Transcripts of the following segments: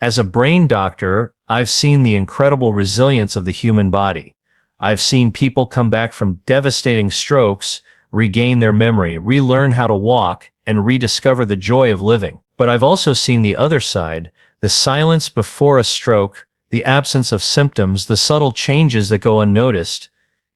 As a brain doctor, I've seen the incredible resilience of the human body. I've seen people come back from devastating strokes, regain their memory, relearn how to walk, and rediscover the joy of living. But I've also seen the other side, the silence before a stroke, the absence of symptoms, the subtle changes that go unnoticed.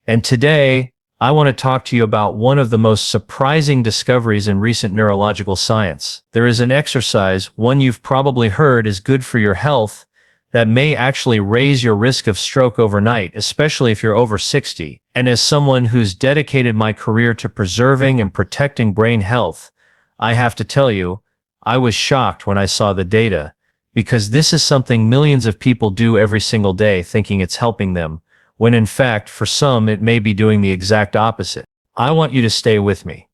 And today, I want to talk to you about one of the most surprising discoveries in recent neurological science. There is an exercise, one you've probably heard is good for your health, that may actually raise your risk of stroke overnight, especially if you're over 60. And as someone who's dedicated my career to preserving and protecting brain health, I have to tell you, I was shocked when I saw the data, because this is something millions of people do every single day thinking it's helping them, when in fact, for some, it may be doing the exact opposite. I want you to stay with me,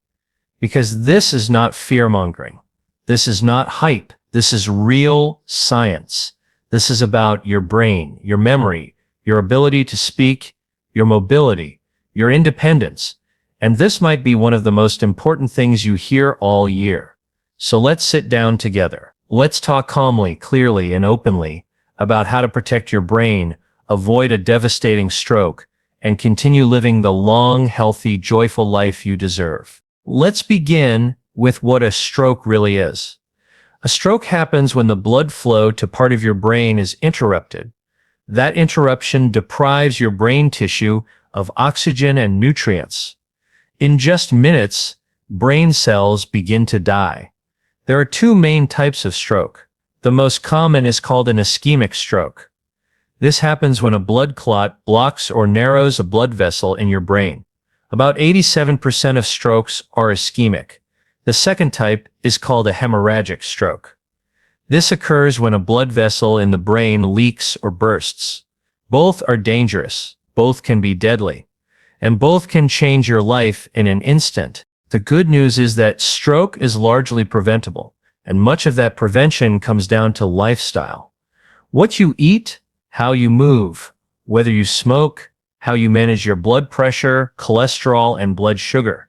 because this is not fear-mongering. This is not hype. This is real science. This is about your brain, your memory, your ability to speak, your mobility, your independence. And this might be one of the most important things you hear all year. So let's sit down together. Let's talk calmly, clearly, and openly about how to protect your brain, avoid a devastating stroke, and continue living the long, healthy, joyful life you deserve. Let's begin with what a stroke really is. A stroke happens when the blood flow to part of your brain is interrupted. That interruption deprives your brain tissue of oxygen and nutrients. In just minutes, brain cells begin to die. There are two main types of stroke. The most common is called an ischemic stroke. This happens when a blood clot blocks or narrows a blood vessel in your brain. About 87% of strokes are ischemic. The second type is called a hemorrhagic stroke. This occurs when a blood vessel in the brain leaks or bursts. Both are dangerous, both can be deadly, and both can change your life in an instant. The good news is that stroke is largely preventable, and much of that prevention comes down to lifestyle. What you eat, how you move, whether you smoke, how you manage your blood pressure, cholesterol, and blood sugar.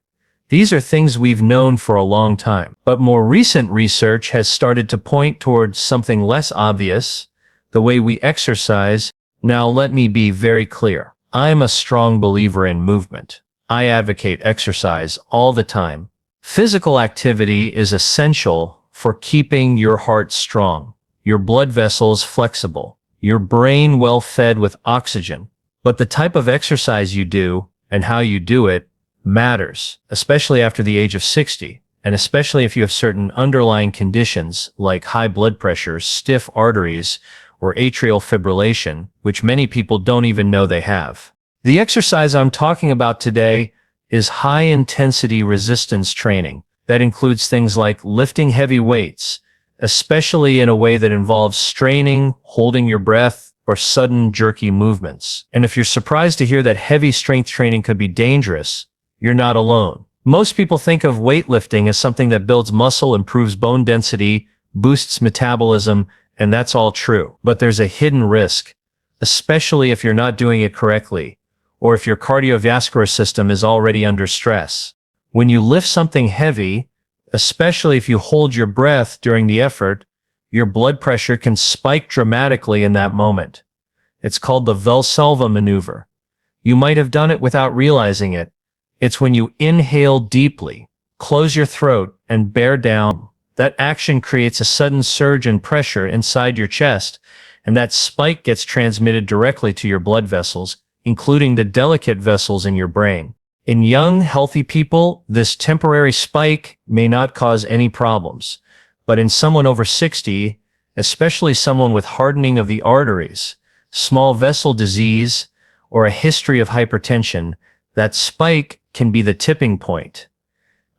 These are things we've known for a long time. But more recent research has started to point towards something less obvious, the way we exercise. Now let me be very clear. I'm a strong believer in movement. I advocate exercise all the time. Physical activity is essential for keeping your heart strong, your blood vessels flexible, your brain well fed with oxygen. But the type of exercise you do and how you do it matters, especially after the age of 60, and especially if you have certain underlying conditions like high blood pressure, stiff arteries, or atrial fibrillation, which many people don't even know they have. The exercise I'm talking about today is high-intensity resistance training. That includes things like lifting heavy weights, especially in a way that involves straining, holding your breath, or sudden jerky movements. And if you're surprised to hear that heavy strength training could be dangerous, you're not alone. Most people think of weightlifting as something that builds muscle, improves bone density, boosts metabolism, and that's all true. But there's a hidden risk, especially if you're not doing it correctly, or if your cardiovascular system is already under stress. When you lift something heavy, especially if you hold your breath during the effort, your blood pressure can spike dramatically in that moment. It's called the Valsalva maneuver. You might have done it without realizing it. It's when you inhale deeply, close your throat, and bear down. That action creates a sudden surge in pressure inside your chest, and that spike gets transmitted directly to your blood vessels, including the delicate vessels in your brain. In young, healthy people, this temporary spike may not cause any problems. But in someone over 60, especially someone with hardening of the arteries, small vessel disease, or a history of hypertension, that spike can be the tipping point.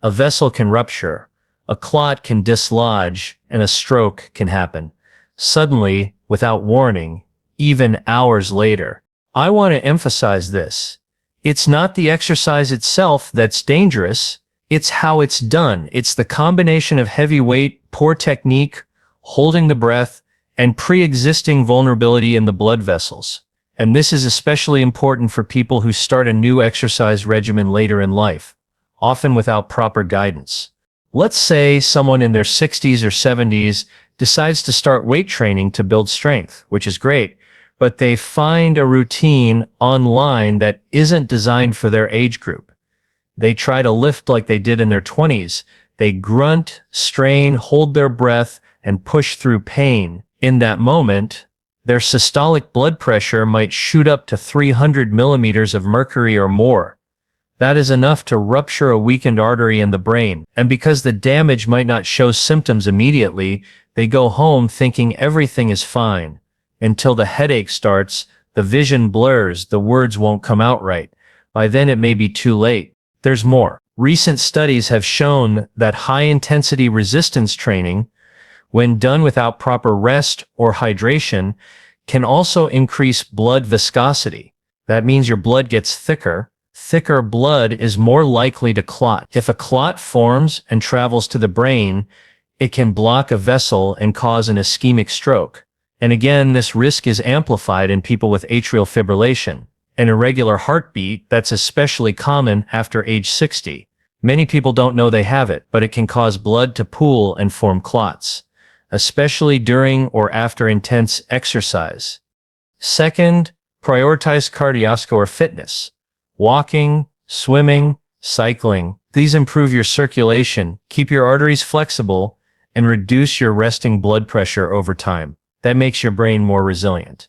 A vessel can rupture, a clot can dislodge, and a stroke can happen. Suddenly, without warning, even hours later. I want to emphasize this. It's not the exercise itself that's dangerous, it's how it's done. It's the combination of heavy weight, poor technique, holding the breath, and pre-existing vulnerability in the blood vessels. And this is especially important for people who start a new exercise regimen later in life, often without proper guidance. Let's say someone in their 60s or 70s decides to start weight training to build strength, which is great, but they find a routine online that isn't designed for their age group. They try to lift like they did in their 20s. They grunt, strain, hold their breath, and push through pain. In that moment, their systolic blood pressure might shoot up to 300 millimeters of mercury or more. That is enough to rupture a weakened artery in the brain. And because the damage might not show symptoms immediately, they go home thinking everything is fine. Until the headache starts, the vision blurs, the words won't come out right. By then it may be too late. There's more. Recent studies have shown that high-intensity resistance training, when done without proper rest or hydration, can also increase blood viscosity. That means your blood gets thicker. Thicker blood is more likely to clot. If a clot forms and travels to the brain, it can block a vessel and cause an ischemic stroke. And again, this risk is amplified in people with atrial fibrillation, an irregular heartbeat that's especially common after age 60. Many people don't know they have it, but it can cause blood to pool and form clots, especially during or after intense exercise. Second, prioritize cardiovascular fitness. Walking, swimming, cycling. These improve your circulation, keep your arteries flexible, and reduce your resting blood pressure over time. That makes your brain more resilient.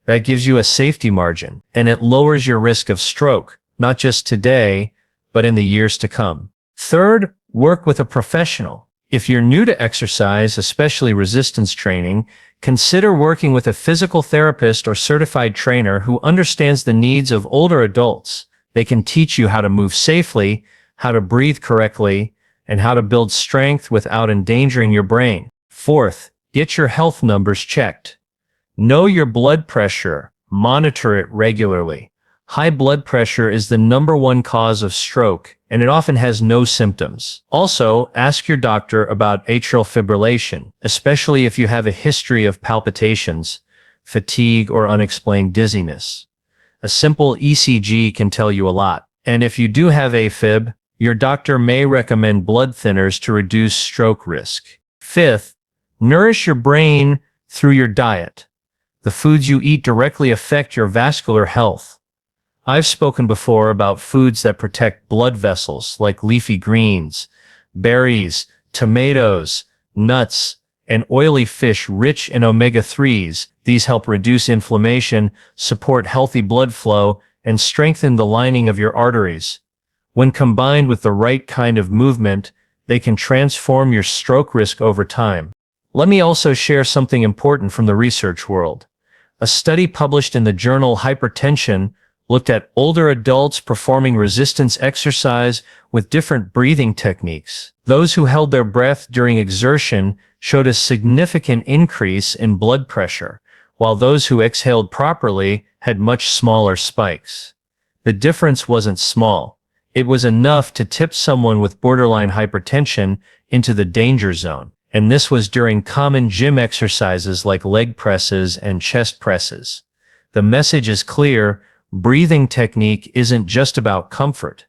That gives you a safety margin, and it lowers your risk of stroke, not just today, but in the years to come. Third, work with a professional. If you're new to exercise, especially resistance training, consider working with a physical therapist or certified trainer who understands the needs of older adults. They can teach you how to move safely, how to breathe correctly, and how to build strength without endangering your brain. Fourth, get your health numbers checked. Know your blood pressure. Monitor it regularly. High blood pressure is the #1 cause of stroke, and it often has no symptoms. Also, ask your doctor about atrial fibrillation, especially if you have a history of palpitations, fatigue, or unexplained dizziness. A simple ECG can tell you a lot. And if you do have AFib, your doctor may recommend blood thinners to reduce stroke risk. Fifth, nourish your brain through your diet. The foods you eat directly affect your vascular health. I've spoken before about foods that protect blood vessels like leafy greens, berries, tomatoes, nuts, and oily fish rich in omega-3s. These help reduce inflammation, support healthy blood flow, and strengthen the lining of your arteries. When combined with the right kind of movement, they can transform your stroke risk over time. Let me also share something important from the research world. A study published in the journal Hypertension looked at older adults performing resistance exercise with different breathing techniques. Those who held their breath during exertion showed a significant increase in blood pressure, while those who exhaled properly had much smaller spikes. The difference wasn't small. It was enough to tip someone with borderline hypertension into the danger zone. And this was during common gym exercises like leg presses and chest presses. The message is clear. Breathing technique isn't just about comfort.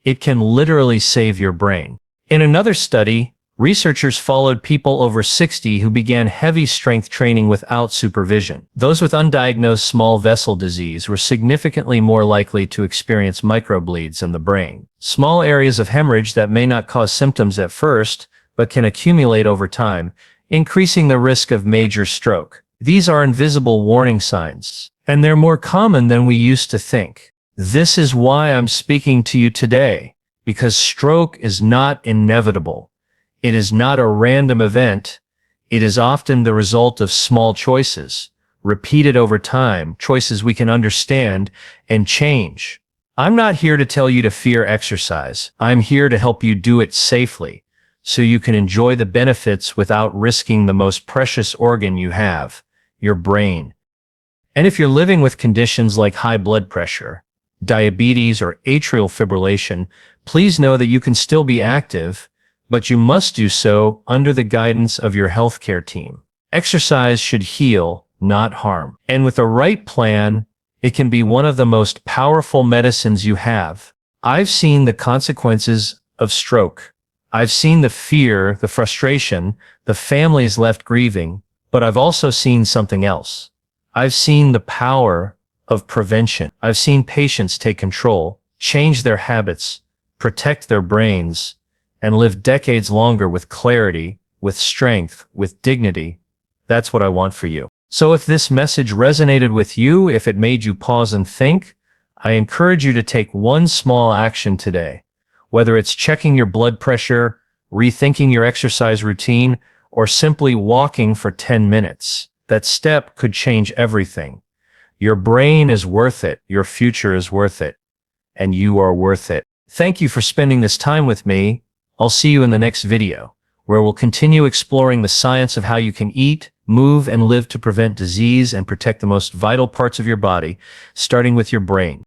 It can literally save your brain. In another study, researchers followed people over 60 who began heavy strength training without supervision. Those with undiagnosed small vessel disease were significantly more likely to experience microbleeds in the brain. Small areas of hemorrhage that may not cause symptoms at first, but can accumulate over time, increasing the risk of major stroke. These are invisible warning signs, and they're more common than we used to think. This is why I'm speaking to you today, because stroke is not inevitable. It is not a random event. It is often the result of small choices, repeated over time, choices we can understand and change. I'm not here to tell you to fear exercise. I'm here to help you do it safely, so you can enjoy the benefits without risking the most precious organ you have, your brain. And if you're living with conditions like high blood pressure, diabetes, or atrial fibrillation, please know that you can still be active, but you must do so under the guidance of your healthcare team. Exercise should heal, not harm. And with the right plan, it can be one of the most powerful medicines you have. I've seen the consequences of stroke. I've seen the fear, the frustration, the families left grieving, but I've also seen something else. I've seen the power of prevention. I've seen patients take control, change their habits, protect their brains, and live decades longer with clarity, with strength, with dignity. That's what I want for you. So if this message resonated with you, if it made you pause and think, I encourage you to take one small action today. Whether it's checking your blood pressure, rethinking your exercise routine, or simply walking for 10 minutes, that step could change everything. Your brain is worth it, your future is worth it, and you are worth it. Thank you for spending this time with me. I'll see you in the next video, where we'll continue exploring the science of how you can eat, move, and live to prevent disease and protect the most vital parts of your body, starting with your brain.